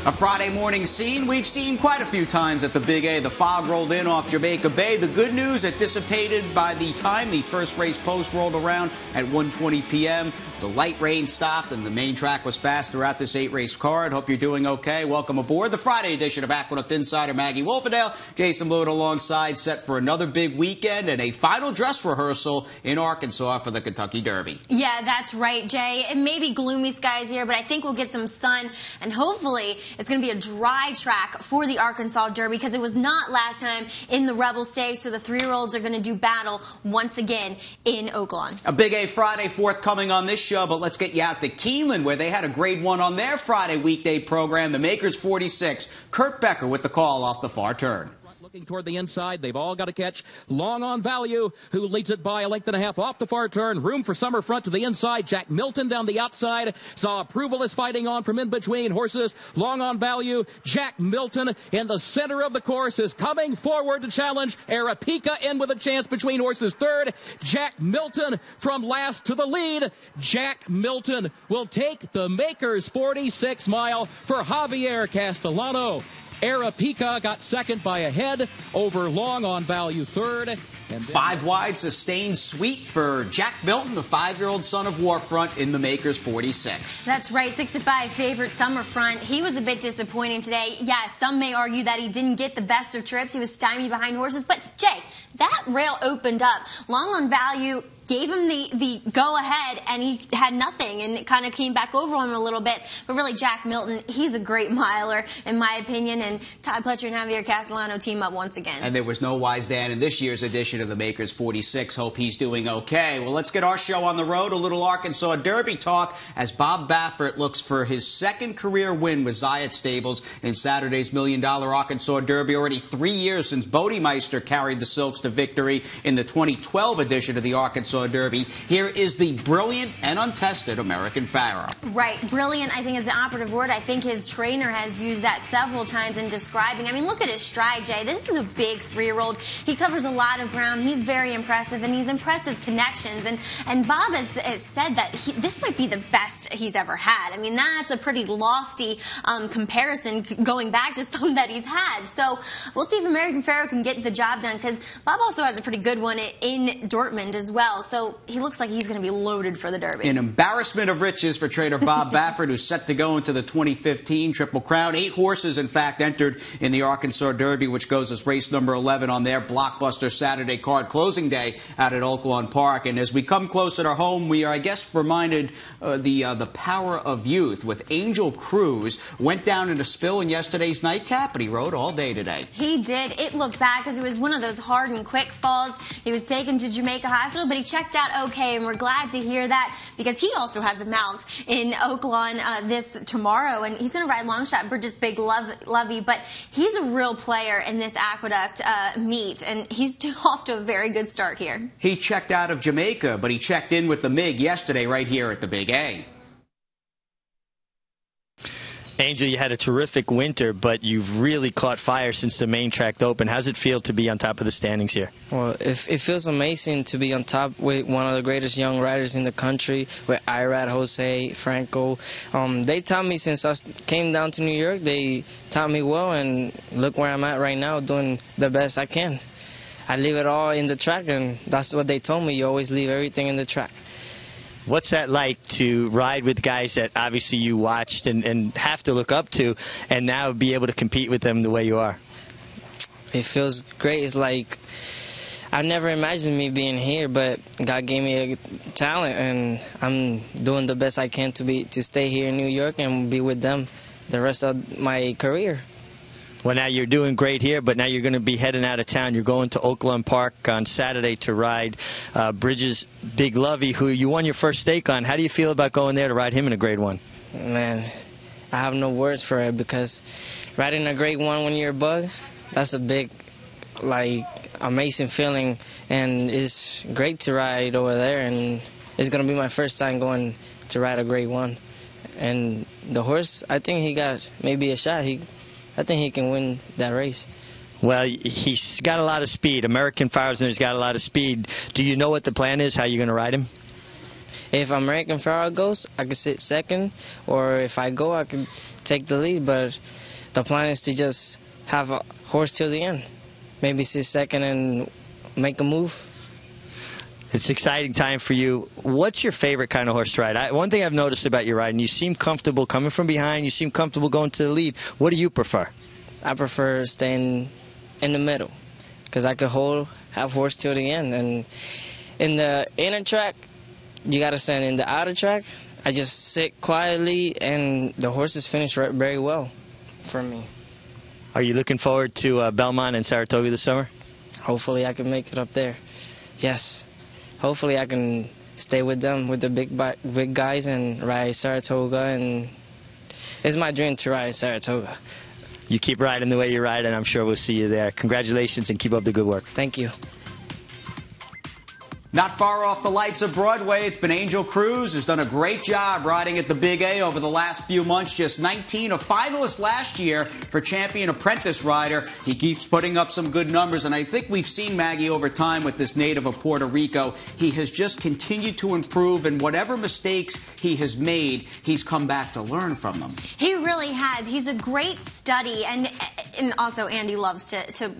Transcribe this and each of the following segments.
A Friday morning scene we've seen quite a few times at the Big A. The fog rolled in off Jamaica Bay. The good news, it dissipated by the time the first race post rolled around at 1:20 p.m. The light rain stopped and the main track was fast throughout this 8-race card. Hope you're doing okay. Welcome aboard the Friday edition of Aqueduct Insider. Maggie Wolfendale, Jason Blewitt alongside, set for another big weekend and a final dress rehearsal in Arkansas for the Kentucky Derby. Yeah, that's right, Jay. It may be gloomy skies here, but I think we'll get some sun, and hopefully it's going to be a dry track for the Arkansas Derby because it was not last time in the Rebel Stakes, so the 3-year-olds are going to do battle once again in Oaklawn. A Big A Friday forthcoming on this show, but let's get you out to Keeneland where they had a grade 1 on their Friday weekday program. The Makers 46. Kurt Becker with the call off the far turn. Looking toward the inside, they've all got to catch Long on Value, who leads it by a length and a half off the far turn. Room for Summer Front to the inside. Jack Milton down the outside. Saw Approval is fighting on from in between horses. Long on Value. Jack Milton in the center of the course is coming forward to challenge. Arapika in with a chance between horses third. Jack Milton from last to the lead. Jack Milton will take the Makers 46 mile for Javier Castellano. Arapika got second by a head over Long on Value third. 5 wide, sustained sweep for Jack Milton, the 5-year-old son of Warfront in the Makers 46. That's right, 6-5 favorite Summerfront. He was a bit disappointing today. Yeah, some may argue that he didn't get the best of trips. He was stymied behind horses. But, Jay, that rail opened up. Long on Value gave him the go-ahead, and he had nothing, and it kind of came back over on him a little bit. But really, Jack Milton, he's a great miler, in my opinion, and Ty Pletcher and Javier Castellano team up once again. And there was no Wise Dan in this year's edition of the Makers 46. Hope he's doing okay. Well, let's get our show on the road. A little Arkansas Derby talk as Bob Baffert looks for his second career win with Zayat Stables in Saturday's $1 Million Arkansas Derby. Already 3 years since Bodemeister carried the Silks to victory in the 2012 edition of the Arkansas Derby. Here is the brilliant and untested American Pharaoh. Right. Brilliant, I think, is the operative word. I think his trainer has used that several times in describing. I mean, look at his stride, Jay. This is a big 3-year-old. He covers a lot of ground. He's very impressive, and he's impressed his connections. And Bob has said that this might be the best he's ever had. I mean, that's a pretty lofty comparison going back to some that he's had. So we'll see if American Pharaoh can get the job done, because Bob also has a pretty good one in Dortmund as well. So he looks like he's going to be loaded for the Derby. An embarrassment of riches for trainer Bob Baffert, who's set to go into the 2015 Triple Crown. 8 horses, in fact, entered in the Arkansas Derby, which goes as race number 11 on their blockbuster Saturday card closing day out at Oaklawn Park. And as we come closer to home, we are, I guess, reminded the power of youth with Angel Cruz. Went down in a spill in yesterday's nightcap, but he rode all day today. He did. It looked bad because it was one of those hard and quick falls. He was taken to Jamaica Hospital, but he checked out okay, and we're glad to hear that because he also has a mount in Oaklawn this tomorrow, and he's going to ride long shot Bridges Big Lovey, but he's a real player in this Aqueduct meet, and he's off to a very good start here. He checked out of Jamaica, but he checked in with the MIG yesterday right here at the Big A. Angel, you had a terrific winter, but you've really caught fire since the main track opened. How's it feel to be on top of the standings here? Well, it feels amazing to be on top with one of the greatest young riders in the country, with Irad, Jose, Franco. They taught me since I came down to New York, they taught me well, and look where I'm at right now, doing the best I can. I leave it all in the track, and that's what they told me. You always leave everything in the track. What's that like to ride with guys that obviously you watched and have to look up to, and now be able to compete with them the way you are? It feels great. It's like I never imagined me being here, but God gave me a talent, and I'm doing the best I can to stay here in New York and be with them the rest of my career. Well, now you're doing great here, but now you're going to be heading out of town. You're going to Oaklawn Park on Saturday to ride Bridges Big Lovey, who you won your first stake on. How do you feel about going there to ride him in a grade 1? Man, I have no words for it, because riding a grade 1 when you're a bug, that's a big, amazing feeling, and it's great to ride over there, and it's going to be my first time going to ride a grade 1. And the horse, I think he got maybe a shot. I think he can win that race. Well, he's got a lot of speed. American Pharaoh's got a lot of speed. Do you know what the plan is, how you're going to ride him? If American Pharaoh goes, I could sit second, or if I go, I could take the lead. But the plan is to just have a horse till the end. Maybe sit second and make a move. It's an exciting time for you. What's your favorite kind of horse to ride? One thing I've noticed about your riding, you seem comfortable coming from behind. You seem comfortable going to the lead. What do you prefer? I prefer staying in the middle because I could have horse till the end. And in the inner track, you got to stand. In the outer track, I just sit quietly, and the horses finish very well for me. Are you looking forward to Belmont and Saratoga this summer? Hopefully I can make it up there. Yes. Hopefully I can stay with them, with the big guys, and ride Saratoga. And it's my dream to ride Saratoga. You keep riding the way you ride, and I'm sure we'll see you there. Congratulations, and keep up the good work. Thank you. Not far off the lights of Broadway, it's been Angel Cruz, who's done a great job riding at the Big A over the last few months. Just 19, a finalist last year for Champion Apprentice Rider. He keeps putting up some good numbers, and I think we've seen Maggie over time with this native of Puerto Rico. He has just continued to improve, and whatever mistakes he has made, he's come back to learn from them. He really has. He's a great study, and also Andy loves to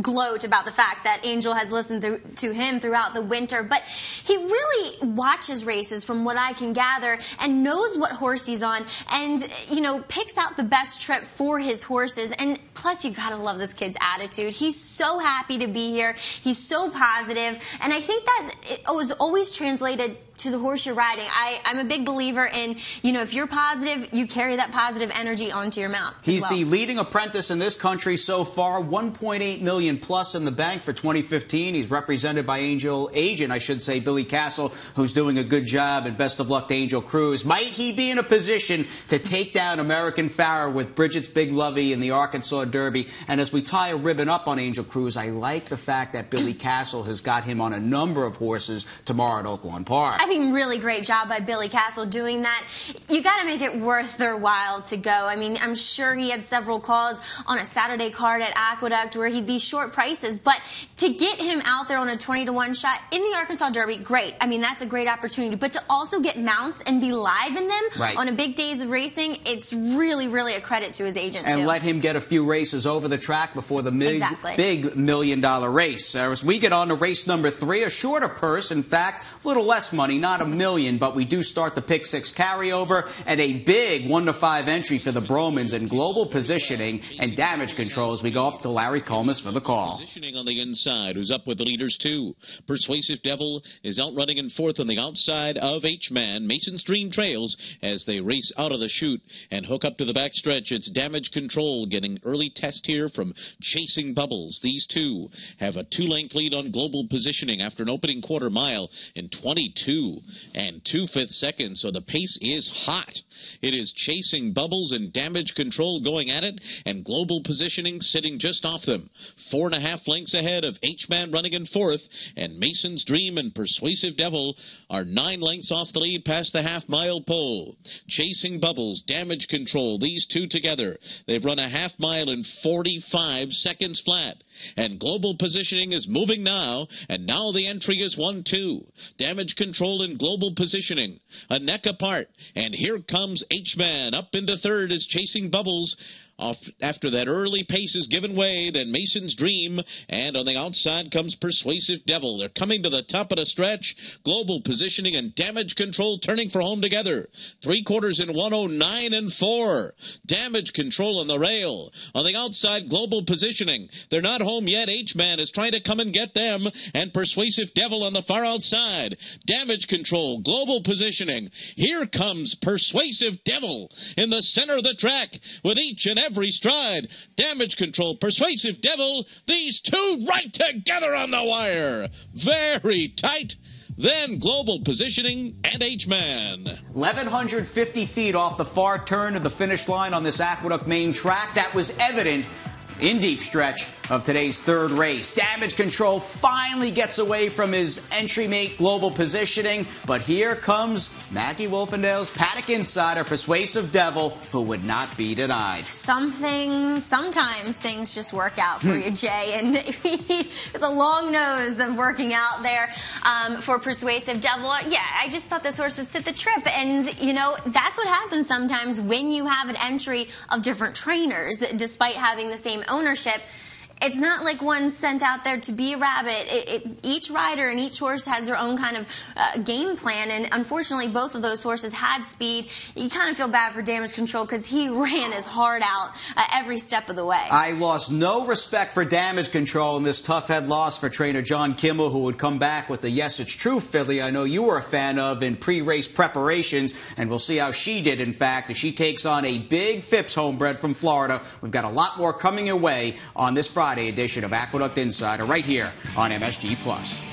gloat about the fact that Angel has listened to him throughout the winter. But he really watches races, from what I can gather, and knows what horse he's on, and, you know, picks out the best trip for his horses. And plus, you gotta love this kid's attitude. He's so happy to be here. He's so positive, and I think that it was always translated to the horse you're riding. I'm a big believer in, you know, if you're positive, you carry that positive energy onto your mount. He's the leading apprentice in this country so far, $1.8 million plus in the bank for 2015. He's represented by Angel agent, I should say, Billy Castle, who's doing a good job, and best of luck to Angel Cruz. Might he be in a position to take down American Pharaoh with Bridget's Big Lovey in the Arkansas Derby? And as we tie a ribbon up on Angel Cruz, I like the fact that Billy Castle has got him on a number of horses tomorrow at Oaklawn Park. I mean, really great job by Billy Castle doing that. You got to make it worth their while to go. I mean, I'm sure he had several calls on a Saturday card at Aqueduct where he'd be short prices, but to get him out there on a 20-to-1 shot in the Arkansas Derby, great. I mean, that's a great opportunity. But to also get mounts and be live in them on a big days of racing, it's really, really a credit to his agent, and let him get a few races over the track before the big $1 million race. As we get on to race number 3, a shorter purse, in fact, a little less money, not $1 million, but we do start the Pick 6 carryover and a big 1-to-5 entry for the Bromans in global positioning and damage control as we go up to Larry Comas for the call. Positioning on the inside, who's up with the leaders too. Persuasive Devil is out running in fourth on the outside of H-Man. Mason's Dream trails as they race out of the chute and hook up to the backstretch. It's damage control getting early test here from Chasing Bubbles. These two have a 2-length lead on global positioning after an opening quarter mile in 22 and 2/5 seconds. So the pace is hot. It is Chasing Bubbles and damage control going at it, and global positioning sitting just off them. 4.5 lengths ahead of H-Man running in fourth, and Mason's Dream and Persuasive Devil are 9 lengths off the lead past the half-mile pole. Chasing Bubbles, damage control, these two together. They've run a half mile in 45 seconds flat. And global positioning is moving now, and now the entry is 1-2. Damage control and global positioning, a neck apart, and here comes H-Man. Up into third is Chasing Bubbles. Off after that early pace is given way, then Mason's Dream, and on the outside comes Persuasive Devil. They're coming to the top of the stretch. Global positioning and damage control turning for home together. 3/4 in 109 and 4. Damage control on the rail. On the outside, global positioning. They're not home yet. H-Man is trying to come and get them, and Persuasive Devil on the far outside. Damage control, global positioning. Here comes Persuasive Devil in the center of the track with each and every stride. Damage control, Persuasive Devil, these two right together on the wire. Very tight. Then global positioning and H-Man. 1,150 feet off the far turn of the finish line on this Aqueduct main track. That was evident in deep stretch of today's third race. Damage Control finally gets away from his entry mate Global Positioning, but here comes Maggie Wolfendale's Aqueduct Insider, Persuasive Devil, who would not be denied. Sometimes things just work out for you, Jay, and there's a long nose of working out there for Persuasive Devil. Yeah, I just thought this horse would sit the trip, and you know, that's what happens sometimes when you have an entry of different trainers, despite having the same ownership. It's not like one's sent out there to be a rabbit. Each rider and each horse has their own kind of game plan, and unfortunately both of those horses had speed. You kind of feel bad for Damage Control because he ran his heart out every step of the way. I lost no respect for Damage Control in this tough head loss for trainer John Kimmel, who would come back with the Yes It's True filly I know you were a fan of in pre-race preparations, and we'll see how she did, in fact, as she takes on a big Phipps homebred from Florida. We've got a lot more coming your way on this Friday edition of Aqueduct Insider right here on MSG+.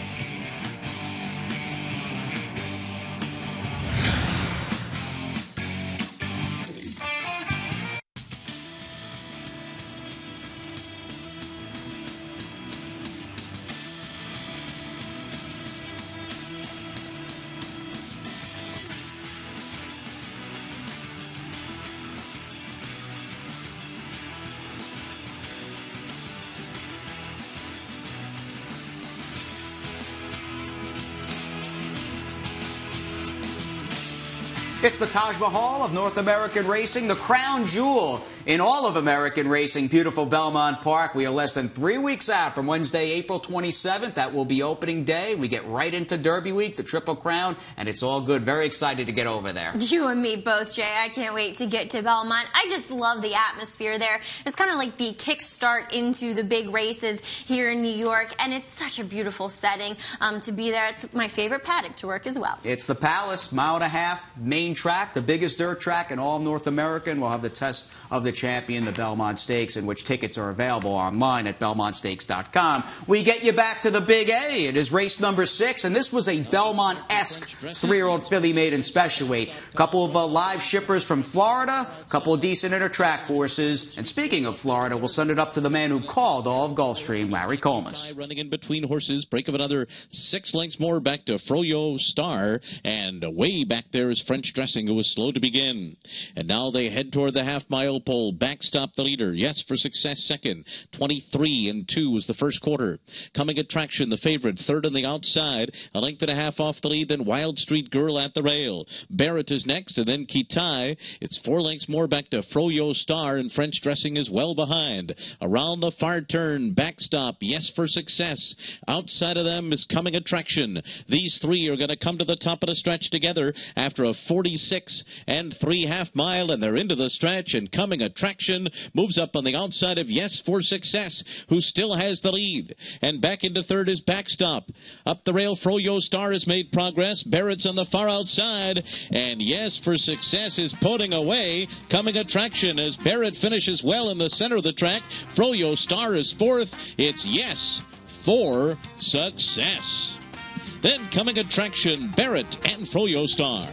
It's the Taj Mahal of North American racing, the crown jewel in all of American racing, beautiful Belmont Park. We are less than 3 weeks out from Wednesday, April 27th. That will be opening day. We get right into Derby Week, the Triple Crown, and it's all good. Very excited to get over there. You and me both, Jay. I can't wait to get to Belmont. I just love the atmosphere there. It's kind of like the kickstart into the big races here in New York, and it's such a beautiful setting to be there. It's my favorite paddock to work as well. It's the Palace, mile-and-a-half, main track, the biggest dirt track in all of North America, and we'll have the test of the champion, the Belmont Stakes, in which tickets are available online at belmontstakes.com. We get you back to the Big A. It is race number 6, and this was a Belmont-esque 3-year-old filly maiden special weight. A couple of live shippers from Florida, a couple of decent inter-track horses, and speaking of Florida, we'll send it up to the man who called all of Gulfstream, Larry Comas. Running in between horses, break of another 6 lengths more back to Froyo Star, and way back there is French Dressing, who was slow to begin. And now they head toward the half-mile pole. Backstop the leader. Yes for Success second. 23-2 was the first quarter. Coming Attraction, the favorite, third on the outside. A length and a half off the lead, then Wild Street Girl at the rail. Barrett is next, and then Kitai. It's 4 lengths more back to Froyo Star, and French Dressing is well behind. Around the far turn, Backstop, Yes for Success. Outside of them is Coming Attraction. These three are going to come to the top of the stretch together after a 46 3 half-mile, and they're into the stretch, and Coming Attraction moves up on the outside of Yes for Success, who still has the lead. And back into third is Backstop. Up the rail, Froyo Star has made progress. Barrett's on the far outside, and Yes for Success is putting away Coming Attraction as Barrett finishes well in the center of the track. Froyo Star is fourth. It's Yes for Success. Then Coming Attraction, Barrett, and Froyo Star.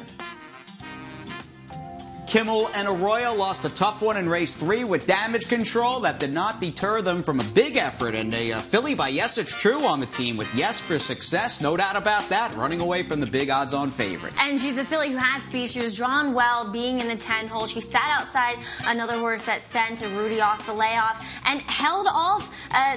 Kimmel and Arroyo lost a tough one in race 3 with Damage Control. That did not deter them from a big effort, and a filly by Yes It's True on the team with Yes for Success. No doubt about that, running away from the big odds-on favorite. And she's a filly who has speed. She was drawn well being in the 10 hole. She sat outside another horse that sent Rudy off the layoff and held off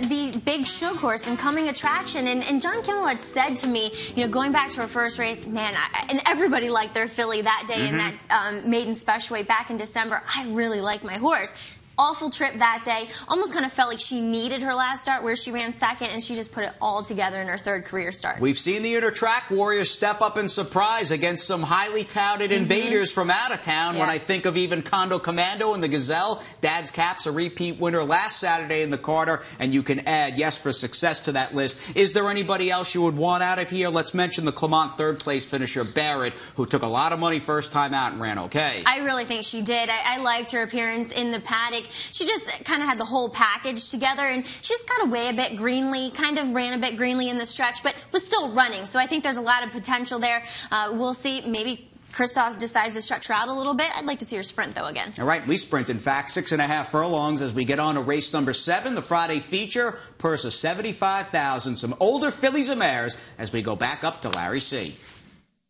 the big Shug horse and Coming Attraction. And John Kimmel had said to me, you know, going back to her first race, man, and everybody liked their filly that day in that maiden special weight back in December. I really like my horse. Awful trip that day. Almost kind of felt like she needed her last start where she ran second, and she just put it all together in her third career start. We've seen the inter-track warriors step up and surprise against some highly touted invaders from out of town. Yeah. When I think of even Condo Commando and the Gazelle, Dad's Cap's a repeat winner last Saturday in the Carter, and you can add Yes for Success to that list. Is there anybody else you would want out of here? Let's mention the Clermont third-place finisher Barrett, who took a lot of money first time out and ran okay. I really think she did. I liked her appearance in the paddock. She just kind of had the whole package together, and she just got away a bit greenly, kind of ran a bit greenly in the stretch, but was still running. So I think there's a lot of potential there. We'll see. Maybe Kristoff decides to stretch her out a little bit. I'd like to see her sprint, though, again. All right, we sprint, in fact, 6.5 furlongs as we get on to race number 7, the Friday feature. Purse of $75,000. Some older fillies and mares as we go back up to Larry C.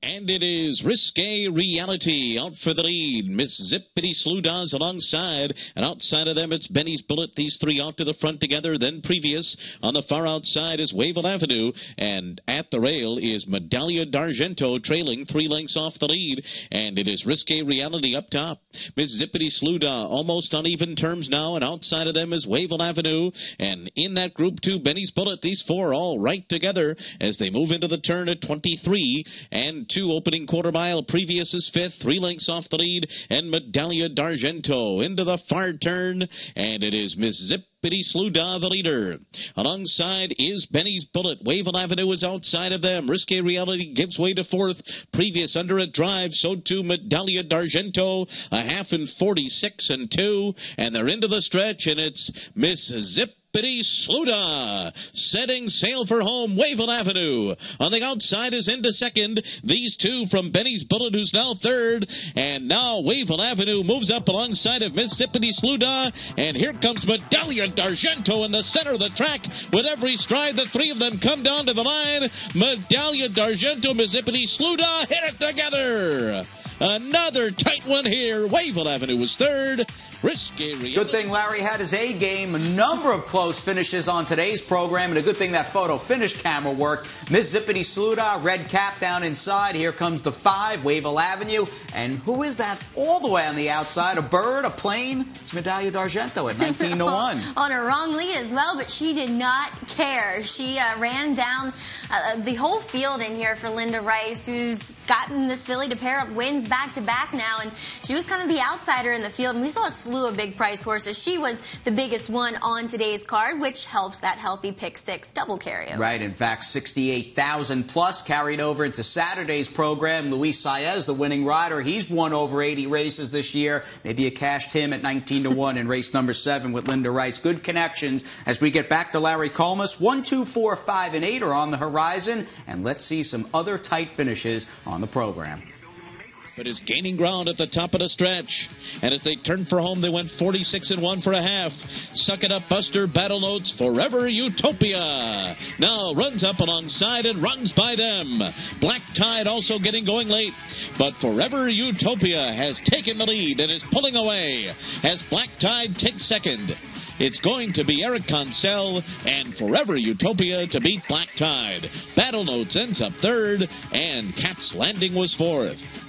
And it is Risque Reality out for the lead. Miss Zippity Slewdaw's alongside. And outside of them, it's Benny's Bullet. These three out to the front together. Then previous on the far outside is Wavell Avenue. And at the rail is Medaglia d'Argento trailing 3 lengths off the lead. And it is Risque Reality up top. Miss Zippity Slewdaw almost on even terms now. And outside of them is Wavell Avenue. And in that group 2, Benny's Bullet. These 4 all right together as they move into the turn at 23 and 2 opening quarter mile. Previous is 5th, 3 lengths off the lead, and Medaglia d'Argento into the far turn, and it is Miss Zippity Slewdaw, the leader. Alongside is Benny's Bullet. Wavell Avenue is outside of them. Risque Reality gives way to 4th. Previous under a drive, so too Medaglia d'Argento, a half in 46 and 2, and they're into the stretch, and it's Miss Zippity Slewdaw setting sail for home. Wavell Avenue on the outside is into second. These 2 from Benny's Bullet, who's now 3rd, and now Wavell Avenue moves up alongside of Mississippi Slewdaw, and here comes Medaglia d'Argento in the center of the track. With every stride, the 3 of them come down to the line. Medaglia d'Argento, Mississippi Slewdaw hit it together. Another tight one here. Wavell Avenue was 3rd. Good thing Larry had his A game. A number of close finishes on today's program, and a good thing that photo finish camera worked. Miss Zippity Slewdaw, red cap down inside. Here comes the 5, Wavell Avenue. And who is that all the way on the outside? A bird, a plane? It's Medaglia d'Argento at 19 to 1. On a wrong lead as well, but she did not care. She ran down the whole field in here for Linda Rice, who's gotten this filly to pair up wins back-to-back now, and she was kind of the outsider in the field, and we saw a slew of big price horses. She was the biggest one on today's card, which helps that healthy pick 6 double carryover. Right, in fact, 68,000 plus carried over into Saturday's program. Luis Saez, the winning rider, he's won over 80 races this year. Maybe you cashed him at 19 to 1 in race number 7 with Linda Rice. Good connections as we get back to Larry Colmus. 1, 2, 4, 5, and 8 are on the horizon, and let's see some other tight finishes on the program. But is gaining ground at the top of the stretch. And as they turn for home, they went 46 and 1 for a half. Suck It Up Buster, Battle Notes, Forever Utopia. Now runs up alongside and runs by them. Black Tide also getting going late. But Forever Utopia has taken the lead and is pulling away as Black Tide takes second. It's going to be Eric Consell and Forever Utopia to beat Black Tide. Battle Notes ends up 3rd, and Cat's Landing was 4th.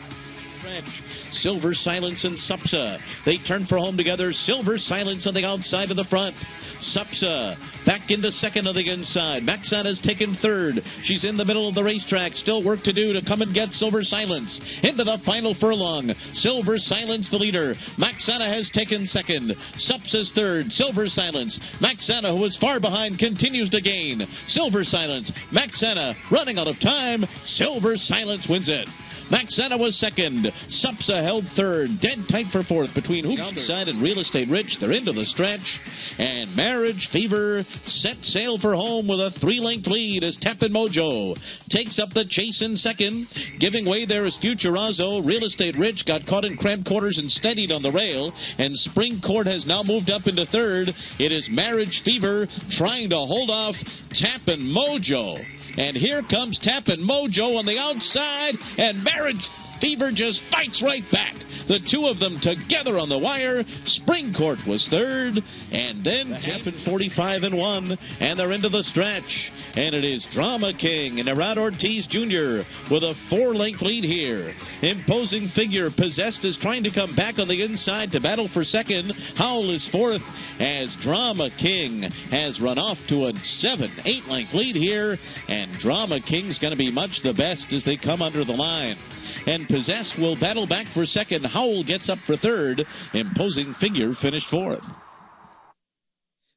Silver Silence and Supsa. They turn for home together. Silver Silence on the outside of the front. Supsa back into second on the inside. Maxana's taken 3rd. She's in the middle of the racetrack. Still work to do to come and get Silver Silence. Into the final furlong. Silver Silence the leader. Maxana has taken 2nd. Supsa's 3rd. Silver Silence. Maxana, who was far behind, continues to gain. Silver Silence. Maxana running out of time. Silver Silence wins it. Maxana was 2nd. Supsa held 3rd. Dead tight for 4th between Hoopside and Real Estate Rich. They're into the stretch. And Marriage Fever set sail for home with a 3-length lead as Tappin' Mojo takes up the chase in 2nd. Giving way there is Futurazzo. Real Estate Rich got caught in cramped quarters and steadied on the rail. And Spring Court has now moved up into 3rd. It is Marriage Fever trying to hold off Tappin' Mojo. And here comes Tappin' Mojo on the outside, and Marriage Fever just fights right back. The 2 of them together on the wire. Spring Court was 3rd, and then Tappin' 45 and 1, and they're into the stretch. And it is Drama King and Erad Ortiz Jr. with a 4-length lead here. Imposing Figure Possessed is trying to come back on the inside to battle for 2nd. Howl is 4th as Drama King has run off to a 7-8-length lead here. And Drama King's going to be much the best as they come under the line. And Possessed will battle back for 2nd. Howl gets up for 3rd. Imposing Figure finished 4th.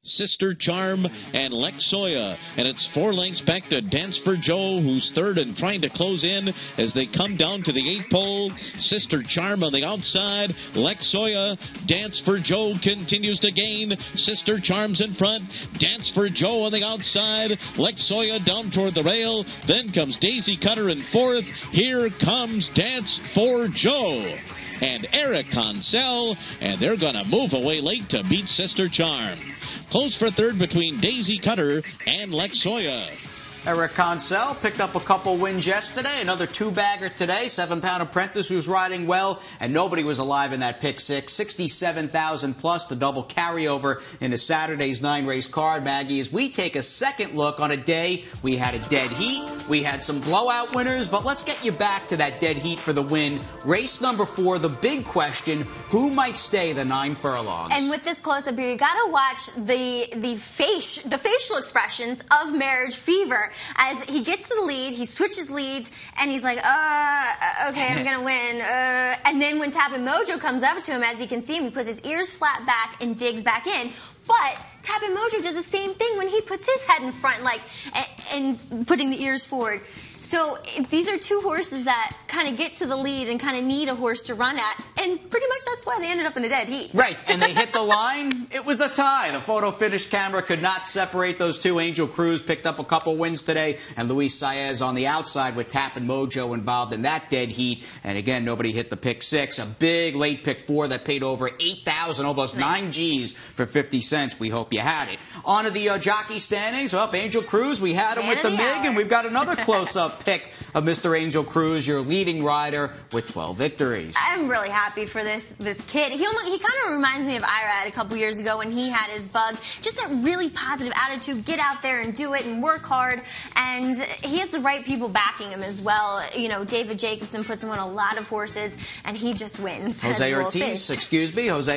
Sister Charm and Lexoya, and it's 4 lengths back to Dance for Joe, who's third and trying to close in as they come down to the 8th pole. Sister Charm on the outside, Lexoya. Dance for Joe continues to gain. Sister Charm's in front, Dance for Joe on the outside, Lexoya down toward the rail. Then comes Daisy Cutter in 4th. Here comes Dance for Joe and Eric Consell, and they're going to move away late to beat Sister Charm. Close for third between Daisy Cutter and Lexoya. Eric Consell picked up a couple wins yesterday. Another 2-bagger today. 7-pound apprentice who's riding well, and nobody was alive in that pick 6. 67,000 plus, the double carryover in a Saturday's 9-race card. Maggie, as we take a second look on a day we had a dead heat, we had some blowout winners, but let's get you back to that dead heat for the win. Race number 4, the big question: who might stay the 9 furlongs? And with this close-up here, you got to watch the facial expressions of Marriage Fever. As he gets to the lead, he switches leads, and he's like, okay, I'm going to win. And then when Tappin' Mojo comes up to him, as you can see him, he puts his ears flat back and digs back in. But Tappin' Mojo does the same thing when he puts his head in front, like, and putting the ears forward. So these are 2 horses that kind of get to the lead and kind of need a horse to run at, and pretty much that's why they ended up in the dead heat. Right, and they hit the line. It was a tie. The photo finish camera could not separate those 2. Angel Cruz picked up a couple wins today, and Luis Saez on the outside with Tappin' Mojo involved in that dead heat. And again, nobody hit the pick 6. A big late pick 4 that paid over 8,000, almost nice. 9 G's for 50 cents. We hope you had it. On to the jockey standings. Well, Angel Cruz, we had him with the MiG, and we've got another close-up pick of Mr. Angel Cruz, your leading rider with 12 victories. I'm really happy for this kid. He kind of reminds me of Irad a couple years ago when he had his bug. Just that really positive attitude, get out there and do it and work hard. And he has the right people backing him as well. You know, David Jacobson puts him on a lot of horses, and he just wins. Jose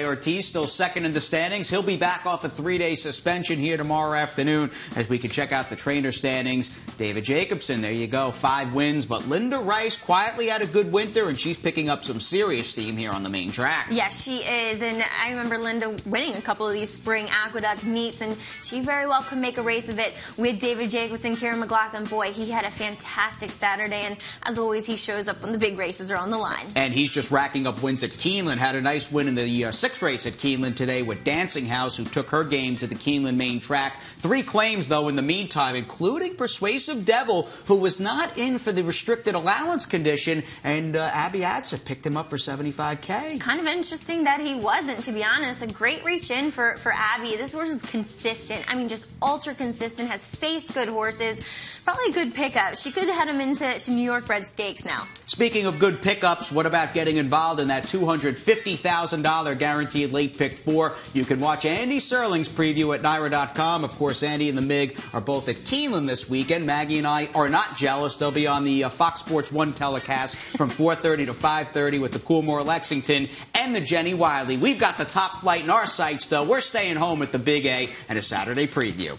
Ortiz still second in the standings. He'll be back off a 3-day suspension here tomorrow afternoon as we can check out the trainer standings. David Jacobson, there you go, 5 wins. But Linda Rice quietly had a good winter, and she's picking up some serious steam here on the main track. Yes, she is. And I remember Linda winning a couple of these spring Aqueduct meets, and she very well could make a race of it with David Jacobson, Kieran McLaughlin. Boy, he had a fantastic Saturday, and as always, he shows up when the big races are on the line. And he's just racking up wins at Keeneland. Had a nice win in the 6th race at Keeneland today with Dancing House, who took her game to the Keeneland main track. 3 claims, though, in the meantime, including Persuasive Devil, who was not in for the restricted allowance condition, and Abby Adsa picked him up for $75K. Kind of interesting that he wasn't, to be honest. A great reach in for Abby. This horse is consistent. I mean, just ultra consistent, has faced good horses. Probably a good pickup. She could head him into New York bred stakes now. Speaking of good pickups, what about getting involved in that $250,000 guaranteed late pick 4? You can watch Andy Serling's preview at NYRA.com. Of course, Andy and the MiG are both at Keeneland this weekend. Maggie and I are not jealous. They'll be on the Fox Sports 1 telecast from 4:30 to 5:30 with the Coolmore Lexington and the Jenny Wiley. We've got the top flight in our sights, though. We're staying home at the Big A and a Saturday preview.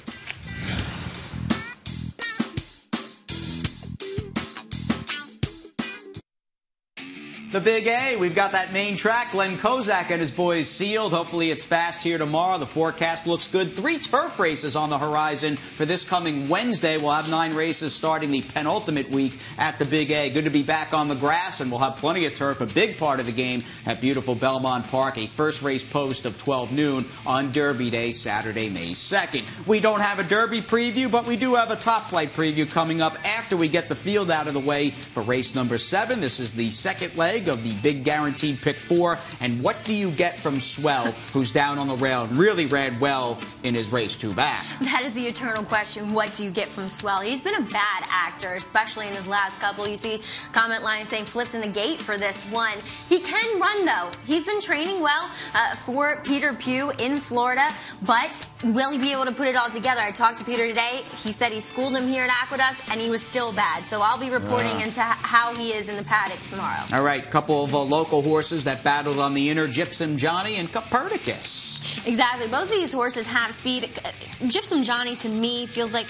The Big A, we've got that main track. Glenn Kozak and his boys sealed. Hopefully it's fast here tomorrow. The forecast looks good. 3 turf races on the horizon for this coming Wednesday. We'll have 9 races starting the penultimate week at the Big A. Good to be back on the grass, and we'll have plenty of turf, a big part of the game at beautiful Belmont Park. A first race post of 12 noon on Derby Day, Saturday, May 2nd. We don't have a Derby preview, but we do have a top flight preview coming up after we get the field out of the way for race number 7. This is the second leg of the big guaranteed pick 4. And what do you get from Swell, who's down on the rail and really ran well in his race 2 back? That is the eternal question. What do you get from Swell? He's been a bad actor, especially in his last couple. You see comment line saying flipped in the gate for this one. He can run, though. He's been training well for Peter Pugh in Florida, but will he be able to put it all together? I talked to Peter today. He said he schooled him here at Aqueduct, and he was still bad. So I'll be reporting into how he is in the paddock tomorrow. All right, couple of local horses that battled on the inner, Gypsum Johnny and Copernicus. Exactly. Both of these horses have speed. Gypsum Johnny, to me, feels like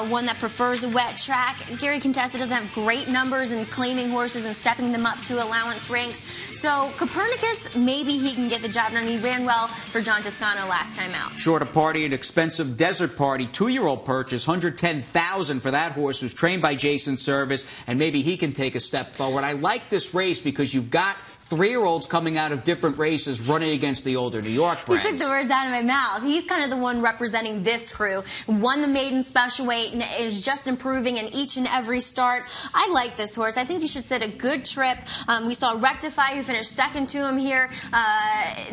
one that prefers a wet track. Gary Contessa doesn't have great numbers in claiming horses and stepping them up to allowance ranks. So Copernicus, maybe he can get the job done. He ran well for John Toscano last time out. Short of Party, an expensive Desert Party, 2-year-old purchase, $110,000 for that horse, who's trained by Jason Service, and maybe he can take a step forward. I like this race because you've got 3-year-olds coming out of different races running against the older New York brands. He took the words out of my mouth. He's kind of the one representing this crew. Won the maiden special weight and is just improving in each and every start. I like this horse. I think he should set a good trip. We saw Rectify, who finished second to him here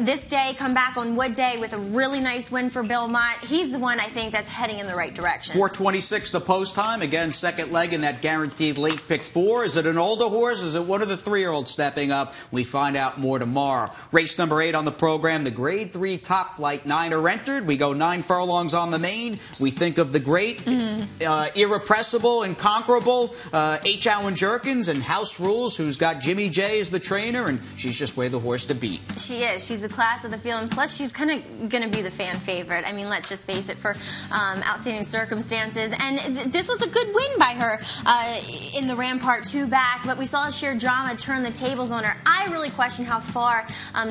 this day, come back on Wood Day with a really nice win for Belmont. He's the one, I think, that's heading in the right direction. 4:26 the post time. Again, second leg in that guaranteed late pick 4. Is it an older horse? Is it one of the 3-year-olds stepping up? We find out more tomorrow. Race number 8 on the program. The Grade 3 Top Flight 9 are entered. We go 9 furlongs on the main. We think of the great, irrepressible, incomparable H. Allen Jerkins and House Rules, who's got Jimmy J as the trainer, and she's just way the horse to beat. She is. She's the class of the field, and plus she's kind of going to be the fan favorite. I mean, let's just face it, for outstanding circumstances. And this was a good win by her in the Rampart 2 back, but we saw sheer drama turn the tables on her. I really question how far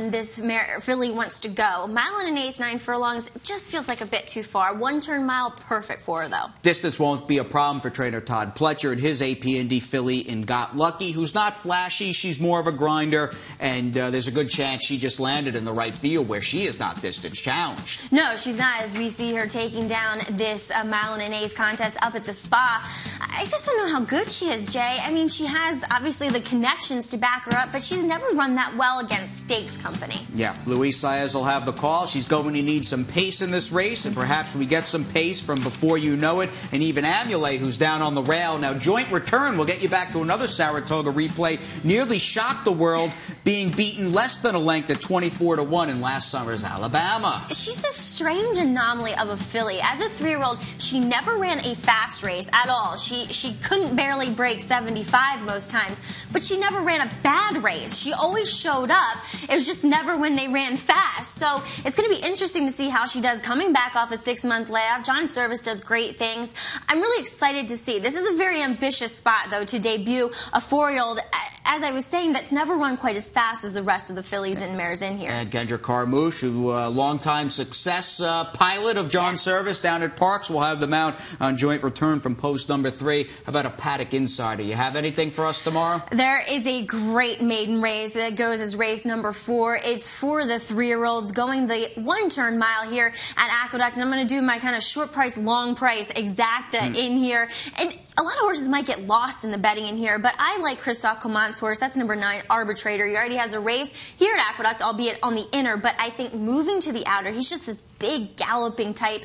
this filly wants to go. Mile and an eighth, 9 furlongs, just feels like a bit too far. 1-turn mile, perfect for her, though. Distance won't be a problem for trainer Todd Pletcher and his AP&D filly in Got Lucky, who's not flashy. She's more of a grinder, and there's a good chance she just landed in the right field where she is not distance challenged. No, she's not, as we see her taking down this mile and an eighth contest up at the Spa. I just don't know how good she is, Jay. I mean, she has obviously the connections to back her up, but she's never run that well against Stakes Company. Yeah, Louise Saez will have the call. She's going to need some pace in this race, and perhaps we get some pace from Before You Know It, and even Amulet, who's down on the rail. Now, Joint Return will get you back to another Saratoga replay. Nearly shocked the world, being beaten less than a length at 24-1 in last summer's Alabama. She's a strange anomaly of a filly. As a 3-year-old, she never ran a fast race at all. She couldn't barely break 75 most times, but she never ran a bad race. She always showed up. It was just never when they ran fast. So it's going to be interesting to see how she does coming back off a 6-month layoff. John Service does great things. I'm really excited to see. This is a very ambitious spot, though, to debut a 4-year-old, as I was saying, that's never run quite as fast as the rest of the fillies and mares in here. And Kendra Carmouche, who longtime success pilot of John Service down at Parks, will have the mount on Joint Return from post number 3. How about a Paddock Insider? You have anything for us tomorrow? There is a great maiden race that goes as race number 4. It's for the 3-year-olds going the 1-turn mile here at Aqueduct. And I'm going to do my kind of short price, long price exacta in here. And a lot of horses might get lost in the betting in here, but I like Christophe Clement's horse. That's number 9, Arbitrator. He already has a race here at Aqueduct, albeit on the inner, but I think moving to the outer, he's just this big galloping type,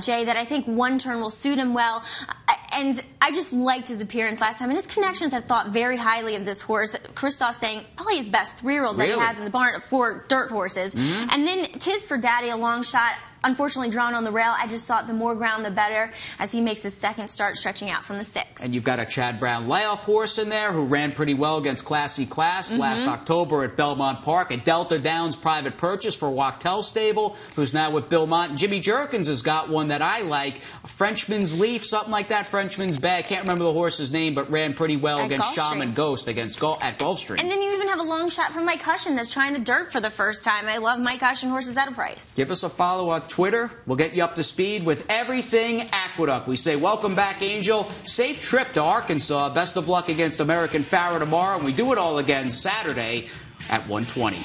Jay, that I think 1 turn will suit him well. And I just liked his appearance last time, and his connections have thought very highly of this horse. Christoph saying probably his best 3-year-old that he has in the barn of 4 dirt horses. And then Tis for Daddy, a long shot. Unfortunately drawn on the rail. I just thought the more ground the better as he makes his 2nd start stretching out from the 6. And you've got a Chad Brown layoff horse in there who ran pretty well against Classy Class last October at Belmont Park. A Delta Downs private purchase for Wachtel Stable, who's now with Belmont. And Jimmy Jerkins has got one that I like, a Frenchman's Leaf, something like that, Frenchman's Bay. I can't remember the horse's name, but ran pretty well against Shaman Ghost at Gulfstream. And then you even have a long shot from Mike Hushin that's trying the dirt for the first time. I love Mike Hushin horses at a price. Give us a follow on Twitter. We'll get you up to speed with everything Aqueduct. We say welcome back, Angel. Safe trip to Arkansas. Best of luck against American Pharoah tomorrow. And we do it all again Saturday at 1:20.